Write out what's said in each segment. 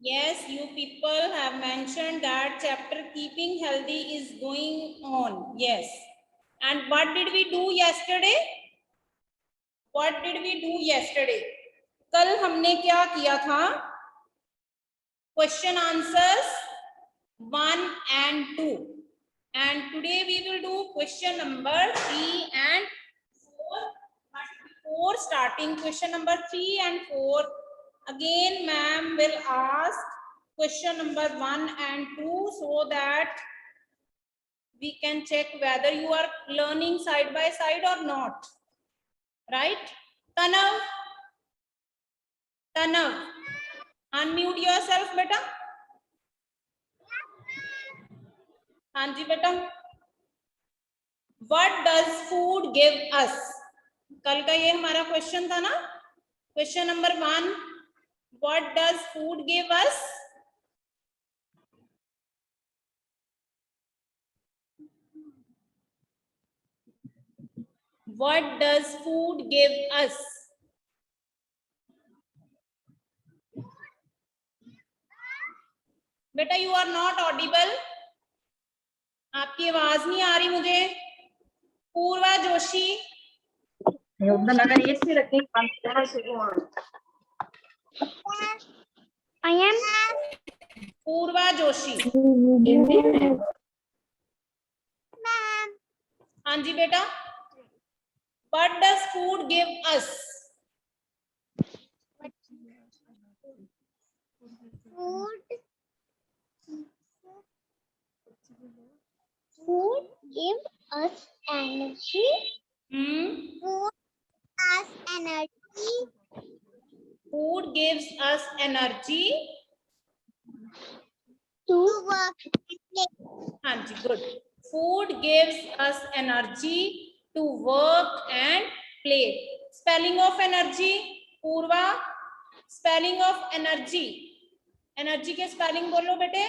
Yes, you people have mentioned that chapter keeping healthy is going on. Yes. And what did we do yesterday? What did we do yesterday? कल हमने क्या किया था? Question answers 1 and 2. And today we will do question number 3 and 4. But before starting question number 3 and 4, again ma'am will ask question number 1 and 2 so that we can check whether you are learning side by side or not. Right? Tanav, unmute yourself, beta. हाँ जी बेटा. What does food give us? कल का ये हमारा question था ना. Question number 1. What does food give us? What does food give us? बेटा you are not audible. आपकी आवाज नहीं आ रही मुझे. पूर्वा जोशी. I am पूर्वा जोशी. हाँ जी बेटा. What does food give us? Food give us energy. Food us energy. Food gives us energy to work and play. हाँ जी, good. Food gives us energy to work and play. Spelling of energy, Purva. Spelling of energy. Energy के spelling बोलो बेटे.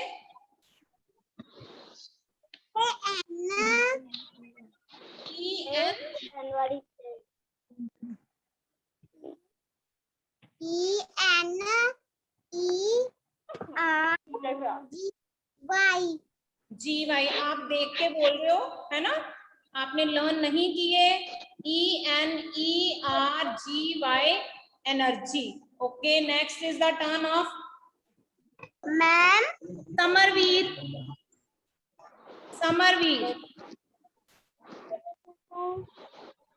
GY आप देख के बोल रहे हो है ना. आपने लर्न नहीं किए. ENERGY energy. Okay, next is the turn of Ma'am. Samarveer.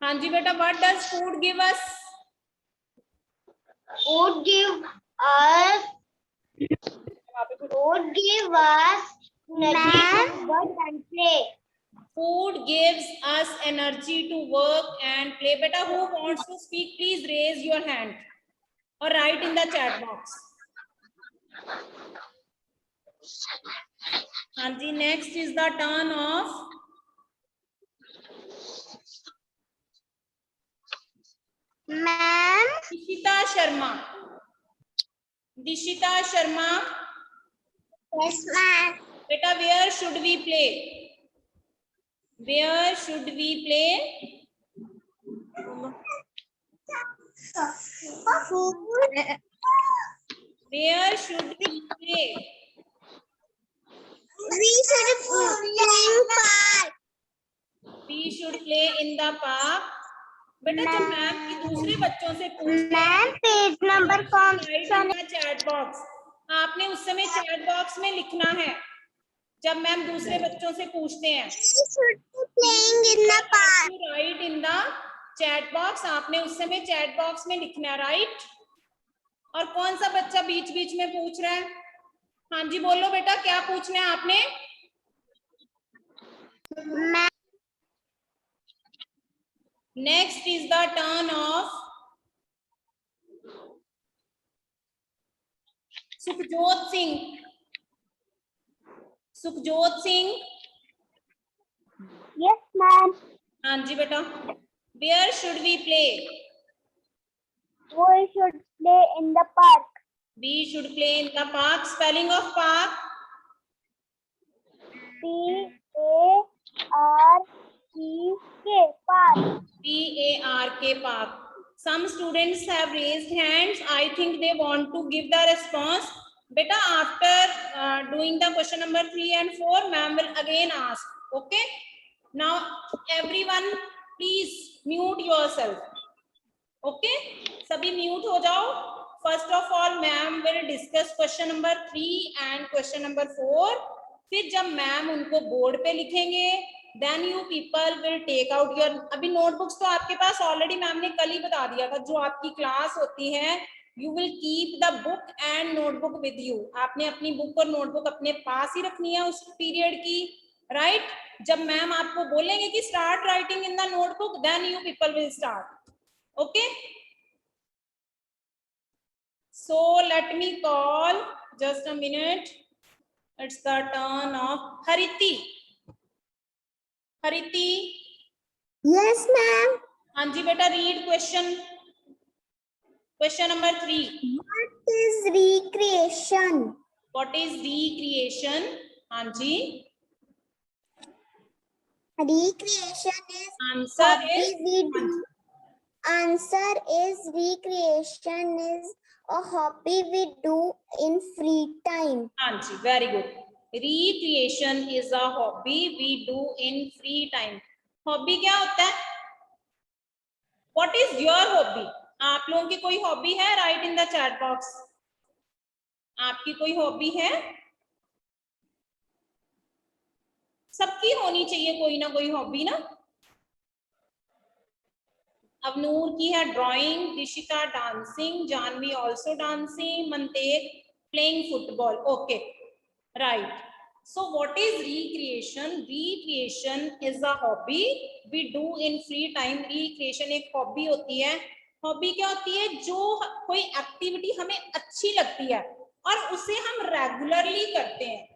हाँ जी बेटा. What does food give us? Food give us energy to work and play. Food gives us energy to work and play. Beta, who wants to speak, please raise your hand or write in the chat box. हाँ जी. Next is the turn of Ma'am. Dishita Sharma. Yes, ma'am. Beta, where should we play? Where should we play? Food. Where should we play? We should play in park. We should play in the park. बेटा जब ma'am की दूसरे बच्चों से ma'am page number कौन सा है chat box. आपने उस समय चैट बॉक्स में लिखना है जब मैम दूसरे बच्चों से पूछते हैं. Right in the chat box. आपने उस समय चैट बॉक्स में लिखना है. राइट. और कौन सा बच्चा बीच बीच में पूछ रहा है? हाँ जी बोलो बेटा, क्या पूछना है आपने? Next is the turn of Sukhjot Singh. Yes ma'am. हाँ जी बेटा. Where should we play? We should play in the park. We should play in the park. Spelling of park? P-A-R-C-K, park. P-A-R-K, park. Some students have raised hands. I think they want to give the response. Beta, after doing the question number 3 and 4, ma'am will again ask. Okay. Now, everyone, please mute yourself. Okay. Sabhi mute ho jao. First of all, ma'am will discuss question number 3 and question number 4. फिर जब ma'am उनको board पे लिखेंगे, then you people will take out your, अभी notebooks तो आपके पास already ma'am ने कल ही बता दिया था, जो आपकी क्लास होती है, you will keep the book and notebook with you. आपने अपनी बुक और नोटबुक अपने पास ही रखनी है उस पीरियड की, right? जब मैम आपको बोलेंगे कि start writing in the notebook, then you people will start. Okay? So let me call, just a minute. It's the turn of Hariti. Hariti. Yes, ma'am. हाँ जी बेटा, read question. Question number 3. What is recreation? What is recreation? हाँ जी. Recreation is Answer hobby is. we do. Answer is recreation is a hobby we do in free time. हाँ जी, very good. Recreation is a hobby we do in free time. Hobby क्या होता है? What is your hobby? आप लोगों की कोई hobby है? Write in the chat box. आपकी कोई हॉबी है? सबकी होनी चाहिए कोई ना कोई हॉबी ना. अवनूर की है drawing, Dishika dancing, Janvi also dancing, Mantej playing football. Okay, right. So what is recreation? Recreation is a hobby we do in free time. Recreation एक hobby होती है. हॉबी क्या होती है? जो कोई एक्टिविटी हमें अच्छी लगती है और उसे हम रेगुलरली करते हैं.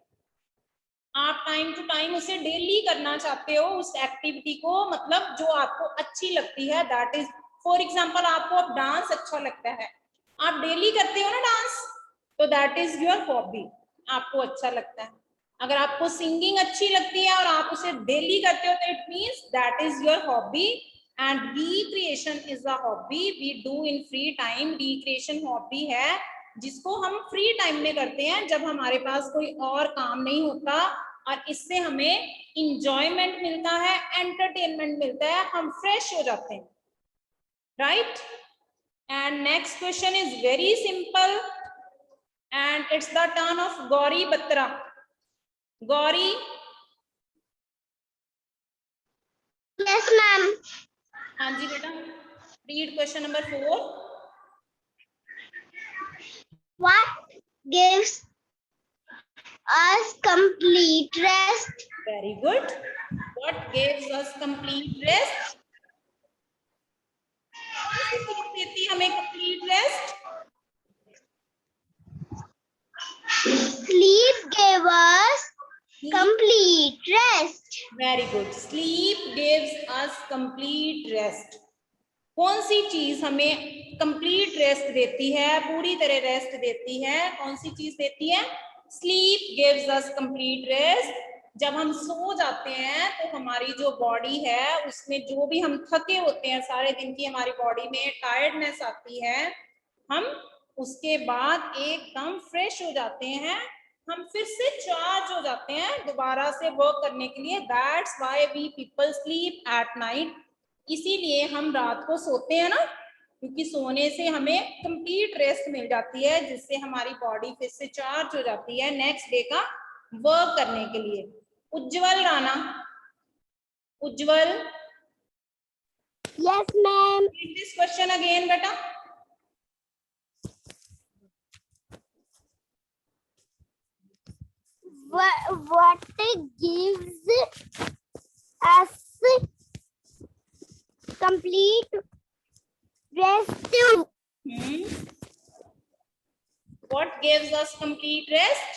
आप टाइम टू टाइम उसे डेली करना चाहते हो उस एक्टिविटी को, मतलब जो आपको अच्छी लगती है, दैट इज. फॉर एग्जांपल, आपको अब डांस अच्छा लगता है, आप डेली करते हो ना डांस, तो दैट इज योर हॉबी. आपको अच्छा लगता है. अगर आपको सिंगिंग अच्छी लगती है और आप उसे डेली करते हो, तो it means that is your hobby. And recreation is a hobby we do in free time. Recreation hobby है जिसको हम फ्री टाइम में करते हैं, जब हमारे पास कोई और काम नहीं होता, और इससे हमें इंजॉयमेंट मिलता है, एंटरटेनमेंट मिलता है, हम फ्रेश हो जाते हैं, right. And next question is very simple and it's the turn of Gauri Batra. Gauri. Yes, ma'am. हाँ जी बेटा, read question number 4. What gives us complete rest? Very good. What gives us complete rest? कौन सी चीज देती है हमें complete rest? Sleep gave us complete rest. Very good. Sleep gives us complete rest. कौन सी चीज हमें कंप्लीट रेस्ट देती है, पूरी तरह रेस्ट देती है? कौन सी चीज देती है? Sleep gives us complete rest. जब हम सो जाते हैं तो हमारी जो बॉडी है उसमें जो भी हम थके होते हैं, सारे दिन की हमारी बॉडी में टायर्डनेस आती है, हम उसके बाद एकदम फ्रेश हो जाते हैं, हम फिर से चार्ज हो जाते हैं दोबारा से वर्क करने के लिए. That's why we people sleep at night. इसीलिए हम रात को सोते हैं ना, क्योंकि सोने से हमें कंप्लीट रेस्ट मिल जाती है, जिससे हमारी बॉडी फिर से चार्ज हो जाती है नेक्स्ट डे का वर्क करने के लिए. उज्जवल राणा. उज्जवल. Yes, ma'am. read this question again बेटा. What gives us complete rest? What gives us complete rest?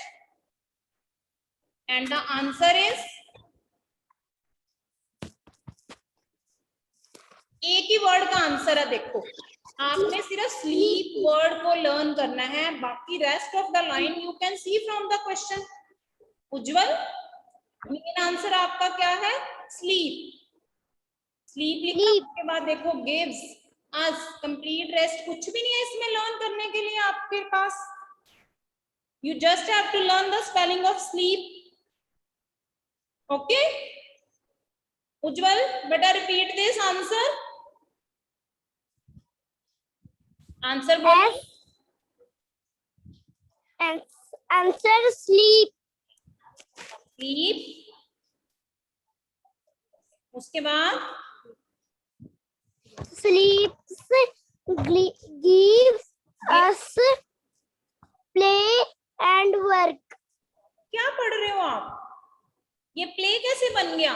And the answer is, एक ही वर्ड का आंसर है. देखो, आपने सिर्फ स्लीप वर्ड को लर्न करना है, बाकी rest of the line you can see from the question. Ujjwal, main answer आपका क्या है? स्लीप. स्लीप लिखा, उसके बाद देखो गिव्स अस कंप्लीट रेस्ट. कुछ भी नहीं है इसमें लर्न करने के लिए आपके पास. You just have to learn the spelling of sleep. Okay? Ujjwal, better repeat this answer. Answer बोलो. Answer sleep. Sleep. उसके बाद Sleeps gives us play and work. क्या पढ़ रहे हो आप? ये प्ले कैसे बन गया?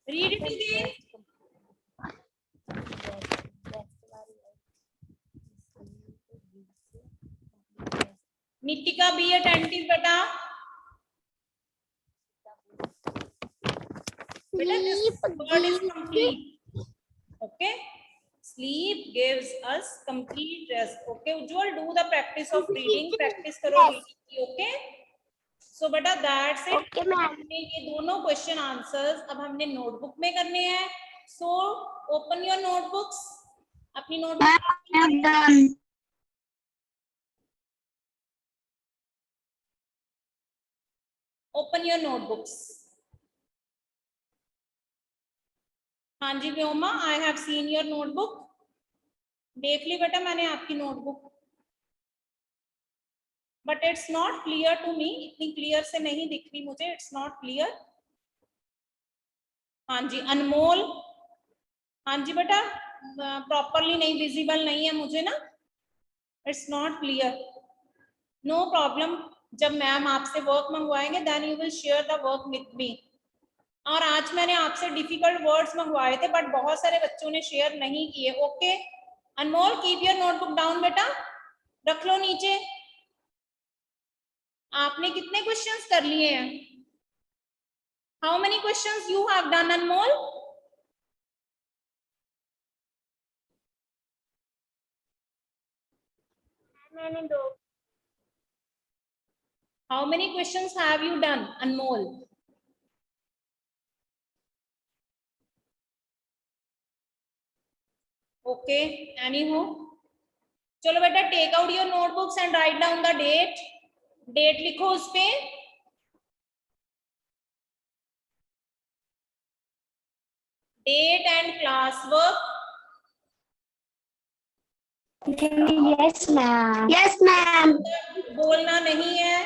Read it again. Nitika, be attentive बेटा. Beta, this word is complete. Okay. Sleep gives us complete rest. Okay, Ujjwal, do the practice of reading. Practice करो reading की. Okay. So बेटा, that's it. Okay, ma'am. हमने ये दोनों question answers अब हमने notebook में करने हैं. So open your notebooks. अपनी notebook done. open your notebooks. हाँ जी Vyoma, I have seen your notebook. देख ली बेटा मैंने आपकी notebook. But it's not clear to me. इतनी क्लियर से नहीं दिख रही मुझे. It's not clear. हाँ जी अनमोल. हाँ जी बेटा प्रॉपरली नहीं विजिबल नहीं है मुझे ना. It's not clear. No problem. जब मैम आपसे work मंगवाएंगे then you will share the work with me. और आज मैंने आपसे डिफिकल्ट वर्ड्स मंगवाए थे बट बहुत सारे बच्चों ने शेयर नहीं किए. Okay Anmol, keep your notebook down बेटा. रख लो नीचे. आपने कितने क्वेश्चंस कर लिए हैं? How many questions you have done Anmol? मैंने 2. How many questions have you done Anmol? Okay anyhow, चलो बेटा take out your notebooks and write down the date. Date लिखो उस पे. Date and class work. Yes, ma'am. Yes, ma'am. बोलना नहीं है.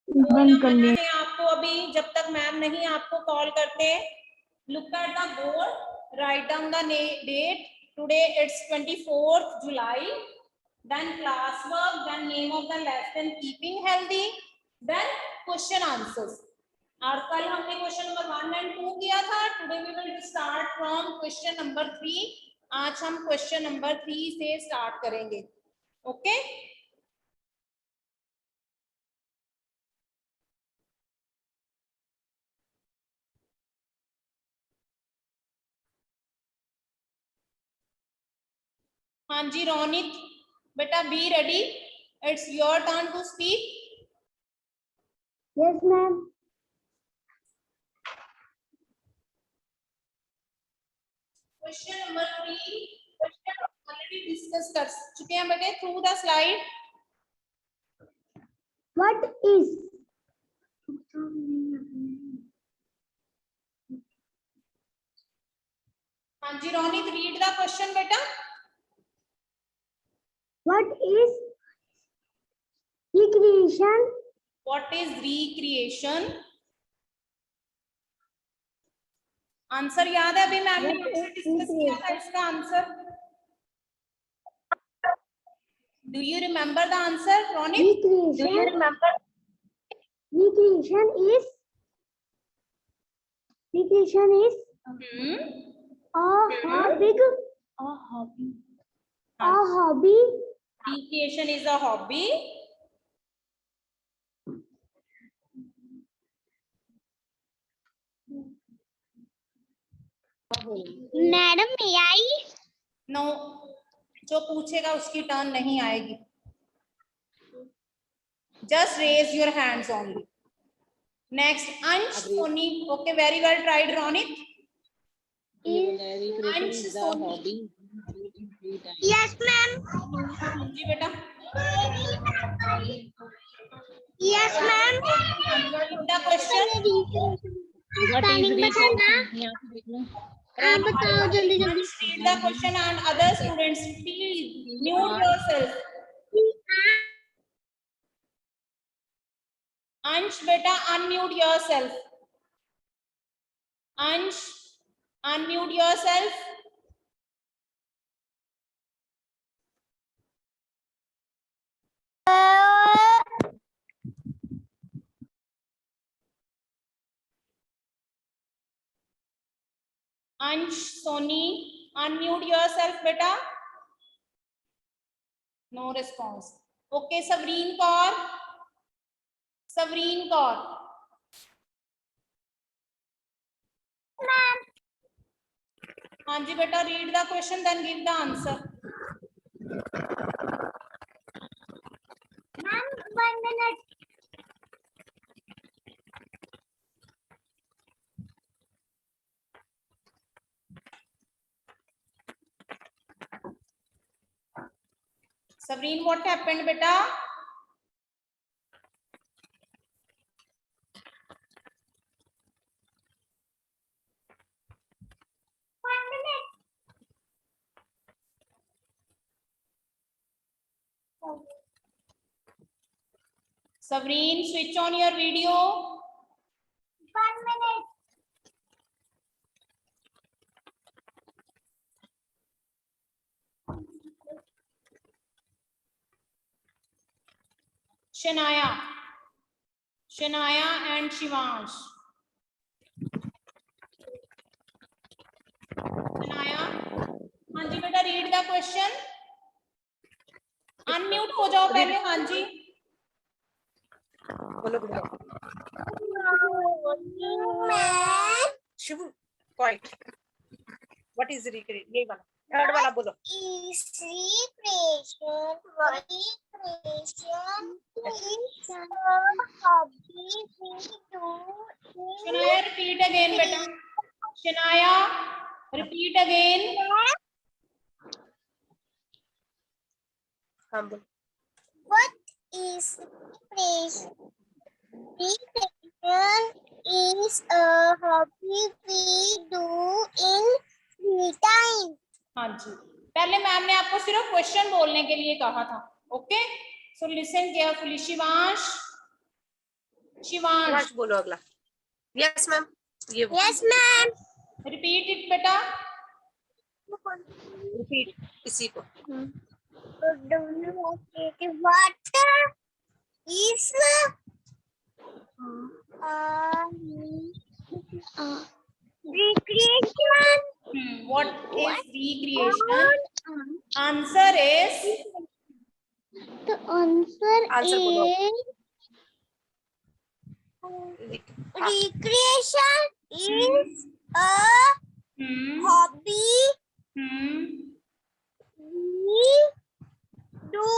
बंद कर ले. मैंने आपको अभी जब तक मैम नहीं आपको कॉल करते. Look at the board. Write down the date. Today it's 24th July. Then class work. Then name of the lesson keeping healthy. Then question answers. और कल हमने क्वेश्चन नंबर 1 and 2 किया था. Today we will start from question number 3. आज हम question number 3 से start करेंगे. Okay हाँ जी रोनित बेटा be ready. It's your turn to speak. Yes, ma'am. Question number 3 already discuss कर चुके हैं बेटे. Through the slide. What is? हाँ जी रोनित रीड द क्वेश्चन बेटा. What is recreation? What is recreation? Answer याद है? अभी मैम ने आपसे डिस्कस किया था इसका answer. Do you remember the answer Ronit? Recreation. Do you remember? Recreation is a hobby. Recreation is a hobby. Madam, may I? No, जो पूछेगा उसकी टर्न नहीं आएगी. Just raise your hands only. Next, Ansh, Soni. Okay, very well tried, Ronit. Recreation is a hobby. Yes, ma'am. जी बेटा. Yes, ma'am. The question. What is Spelling recreation? बताना। यहाँ पे देख लो। आप बताओ जल्दी जल्दी। Read the question and other students please mute yourself. Ansh beta unmute yourself. Ansh unmute yourself. Ansh Soni unmute yourself beta. No response. Okay, Savreen Kaur. Savreen Kaur. हाँ जी बेटा, read the question then give the answer. Ma'am, 1 minute. Savreen, what happened beta? Savreen, switch on your video. 1 minute. Shanaya and Shivansh. Shanaya, हाँ जी बेटा, read the question. Unmute हो जाओ पहले, हाँ जी. बोलो बोलो। Ma'am, Shibu, quiet. What is recreation? यही वाला, थर्ड वाला बोलो। is recreation. Recreation is a hobby we do Shanaya, repeat again बेटा. Shanaya, repeat again. हाँ बोलो। What is recreation? Recreation is a hobby we do in free time. हाँ जी, पहले ma'am ने आपको सिर्फ क्वेश्चन बोलने के लिए कहा था. Okay, so listen carefully. Shivansh, Shivansh, बोलो अगला। Yes ma'am. ये Yes, ma'am. रिपीट इट बेटा. repeat इसी को। What is recreation? What is recreation? Answer is The answer Answer बोलो। is recreation is a hobby we do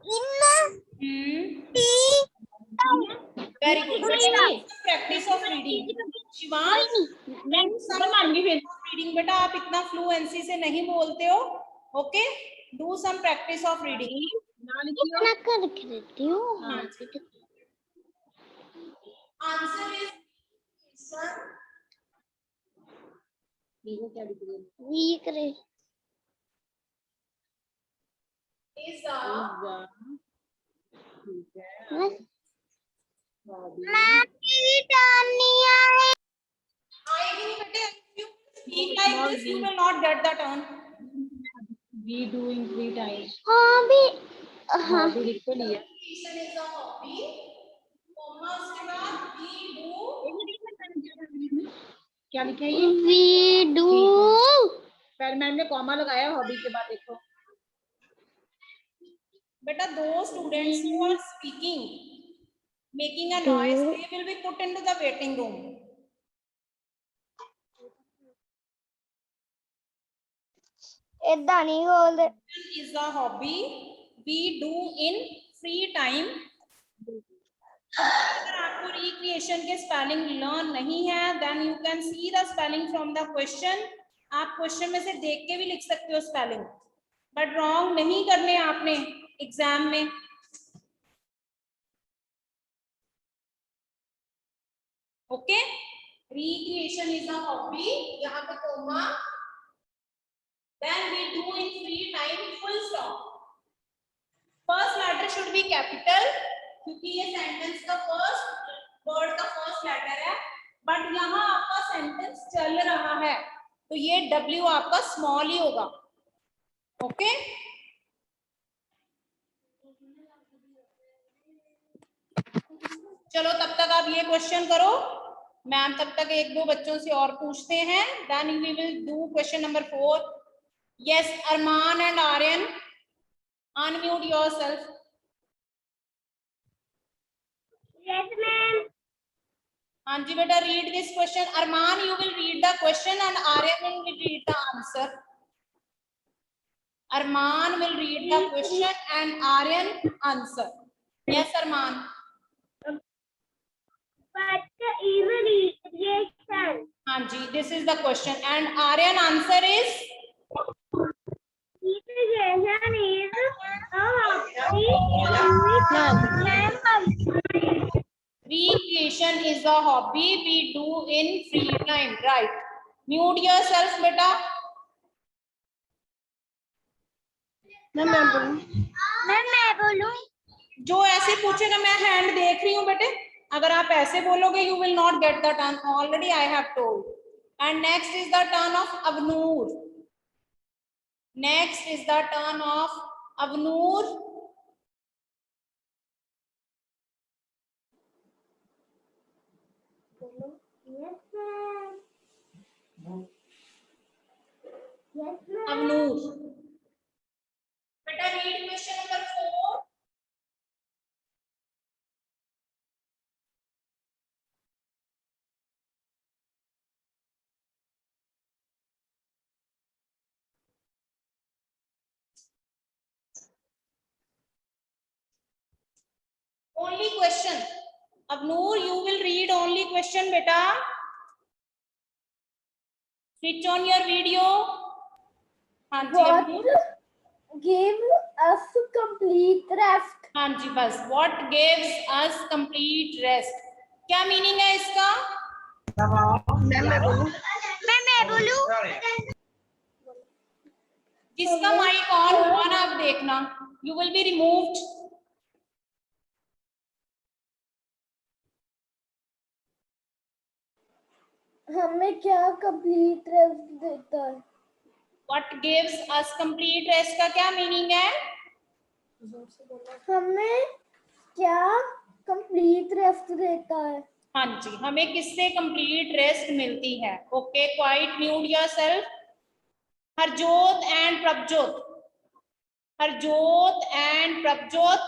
in free time. very good. Practice of reading. Shivansh, reading बेटा, आप इतना fluency से नहीं बोलते हो. Okay, do some practice of reading. इतना कर देती हूँ. Answer is Recreation is Ma'am, मेरी turn नहीं आए. आएगी नहीं बेटे. If you speak like this, you will not get the turn. We do in free time. हाँ भी. हाँ. भी लिख तो लिया। Recreation is a hobby. Comma उसके बाद we do. क्या लिखा है ये? We do. पहले मैम ने कॉमा लगाया हॉबी के बाद देखो। बेटा, those students who are speaking, making a noise, they will be put into the waiting room. इतना नहीं बोलते. Is a hobby we do in free time. अगर आपको recreation के spelling learn नहीं है, then you can see the spelling from the question. आप question में से देख के भी लिख सकते हो स्पेलिंग. बट रॉन्ग नहीं करने आपने एग्जाम में। Okay, recreation is a hobby, यहाँ पे comma, then we do in free time, full stop. First letter should be capital, क्योंकि ये सेंटेंस का फर्स्ट वर्ड का फर्स्ट लेटर है, बट यहाँ आपका सेंटेंस चल रहा है तो ये W आपका स्मॉल ही होगा। ओके, चलो तब तक आप ये क्वेश्चन करो, मैम तब तक एक दो बच्चों से और पूछते हैं, then we will do question number 4। Yes, Arman and Aryan, unmute yourself. Yes, ma'am. हाँ जी बेटा, read this question. Arman, you will read the question and Aryan will read the answer. Arman will read the question and Aryan answer. Yes, Arman. What is recreation? हाँ जी, this is the question and Aryan answer is Recreation is a hobby. recreation is a hobby we do in free time, right? Mute yourself बेटा। मैं बोलूं? जो ऐसे पूछेगा, मैं hand देख रही हूँ बेटे, अगर आप ऐसे बोलोगे you will not get the turn, already I have told. And next is the turn of Avnoor. Next is the turn of Avnoor. Yes, ma'am. Yes, ma'am. Avnoor. Better read question number 4. Only question. Avnoor, you will read only question, beta. Switch on your video. हाँ जी Avnoor. Give us complete rest. हाँ जी बस, what gives us complete rest? क्या meaning है इसका? मैं बोलूं? जिसका mic on हुआ ना, अब देखना, you will be removed. हमें क्या कंप्लीट रेस्ट देता है? What gives us complete rest का क्या मीनिंग है? हमें क्या कंप्लीट रेस्ट देता है? हाँ जी, हमें किससे कंप्लीट रेस्ट मिलती है? Okay, quite mute yourself. Harjot and Prabhjot, Harjot and Prabhjot.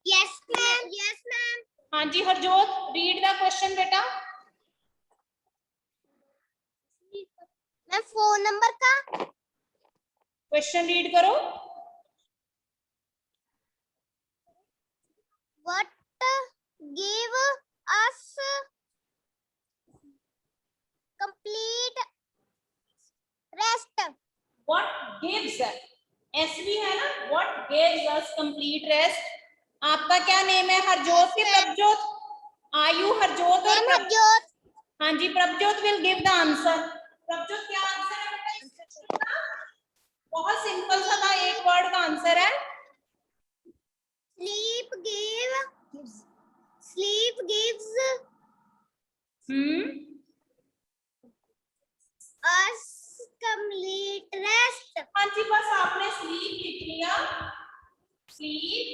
Yes ma'am, yes ma'am. हाँ जी हरजोत, रीड द क्वेश्चन बेटा। मैं फोन नंबर का क्वेश्चन रीड करो। What give us complete rest? What gives, S भी है ना, what gives us complete rest? आपका क्या नेम है, हरजोत के प्रभजोत? आयु हरजोत और प्रभजोत। हाँ जी, Prabhjot will give the answer. Prabhjot क्या आंसर है बेटा इस क्वेश्चन का? बहुत सिंपल सा था, एक वर्ड का आंसर है। Sleep gives us complete rest. हाँ जी, बस आपने स्लीप लिख लिया, स्लीप,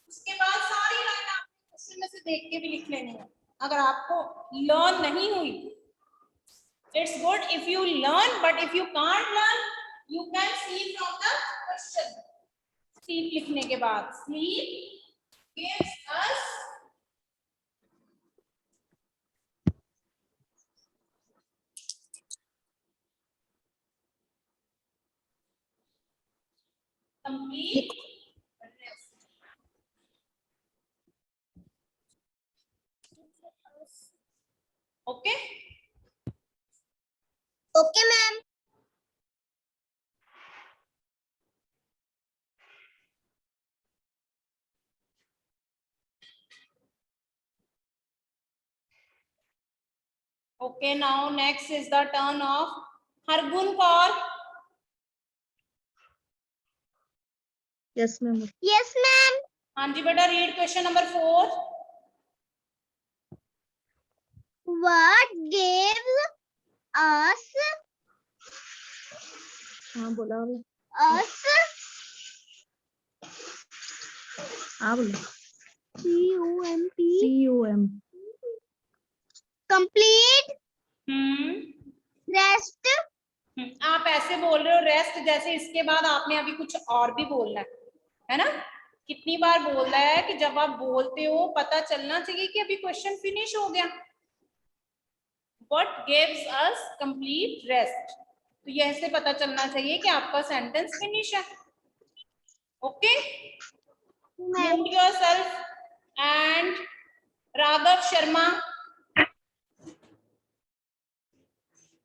उसके बाद सारी लाइन आपने क्वेश्चन में से देख के भी लिख लेनी है। अगर आपको लर्न नहीं हुई, it's good if you learn, but if you can't learn, you can see from the question. Sleep लिखने के बाद, sleep gives us complete rest. Okay? Okay, ma'am. Okay, now next is the turn of Hargun Kaur. Yes, ma'am. Yes, ma'am. हाँ जी बेटा, read question number 4. What gives us हाँ बोला अभी। us हाँ बोलो। CUMP CUM. complete rest? आप ऐसे बोल रहे हो रेस्ट, जैसे इसके बाद आपने अभी कुछ और भी बोलना है ना? कितनी बार बोल रहा है कि जब आप बोलते हो पता चलना चाहिए कि अभी क्वेश्चन फिनिश हो गया. What gives us complete rest? तो यह से पता चलना चाहिए कि आपका सेंटेंस फिनिश है. Okay, mute yourself. And Raghav Sharma.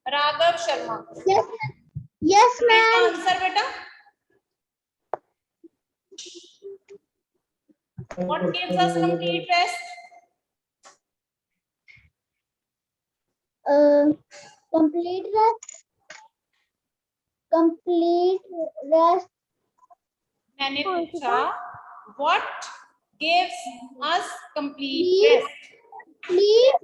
Raghav Sharma. Yes, yes, What is the ma'am. answer beta? What gives us complete rest? Complete rest. Complete rest. मैंने पूछा what gives us complete rest? Sleep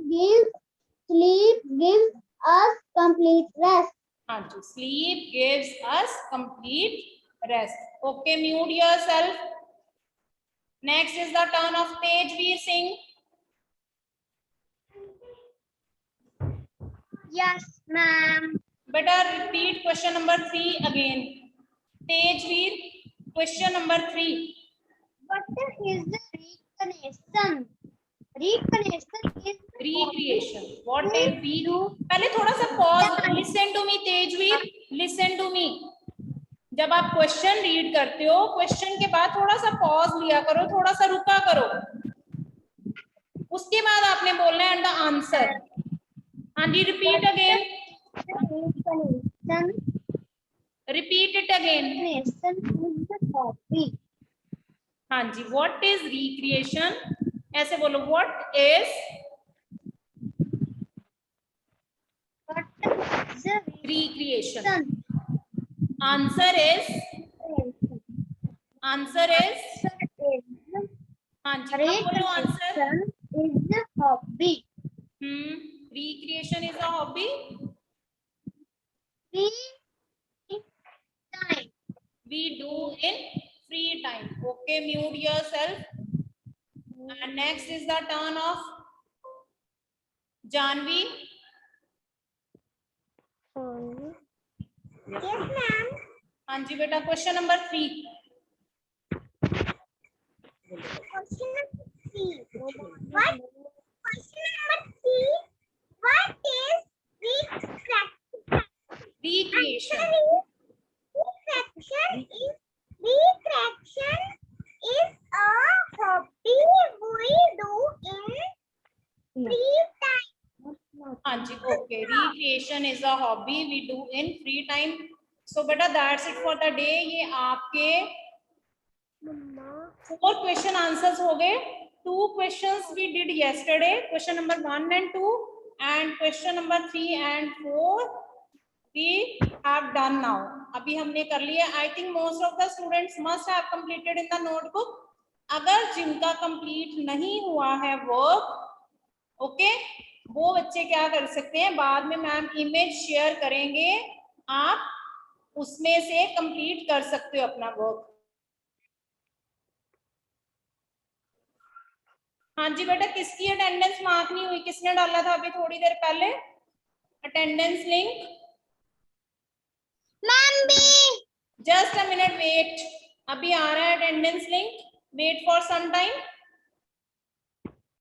gives us complete rest. हाँ जी, sleep gives us complete rest. Okay, mute yourself. Next is the turn of Tejveer Singh. Yes, ma'am. Better repeat question number 3 again. Tejveer, question number 3. What is the recreation? Recreation is Recreation. What is we do? पहले थोड़ा सा pause. Listen to me, Tejveer. Listen to me. जब आप question read करते हो, question के बाद थोड़ा सा पॉज लिया करो, थोड़ा सा रुका करो, उसके बाद आपने बोलना है द आंसर. हाँ जी, repeat again. Repeat it again. हाँ जी, व्हाट इज रिक्रिएशन? ऐसे बोलो, what is recreation? Answer is हाँ जी, अब बोलो answer. is a hobby. Recreation is a hobby. Free time. We do in free time. Okay, mute yourself. And next is the turn of Janvi. Yes, ma'am. हाँ जी बेटा, question number 3. Question number 3. What? Question number 3. What is recreation? Recreation. Recreation is a hobby we do in free time. हाँ जी, okay. Recreation is a hobby we do in free time. So बेटा, that's it for the day. ये आपके 4 question answers हो गए. 2 questions we did yesterday. Question number 1 and 2, and question number 3 and 4 we have done now. अभी हमने कर लिया. I think most of the students must have completed in the notebook. अगर जिनका complete नहीं हुआ है वर्क, ओके, वो बच्चे क्या कर सकते हैं, बाद में मैम इमेज शेयर करेंगे, आप उसमें से कंप्लीट कर सकते हो अपना वर्क. हाँ जी बेटा, किसकी अटेंडेंस मार्क नहीं हुई? किसने डाला था अभी थोड़ी देर पहले अटेंडेंस लिंक? मैम भी. जस्ट अ मिनट वेट, अभी आ रहा है attendance link. Wait for some time.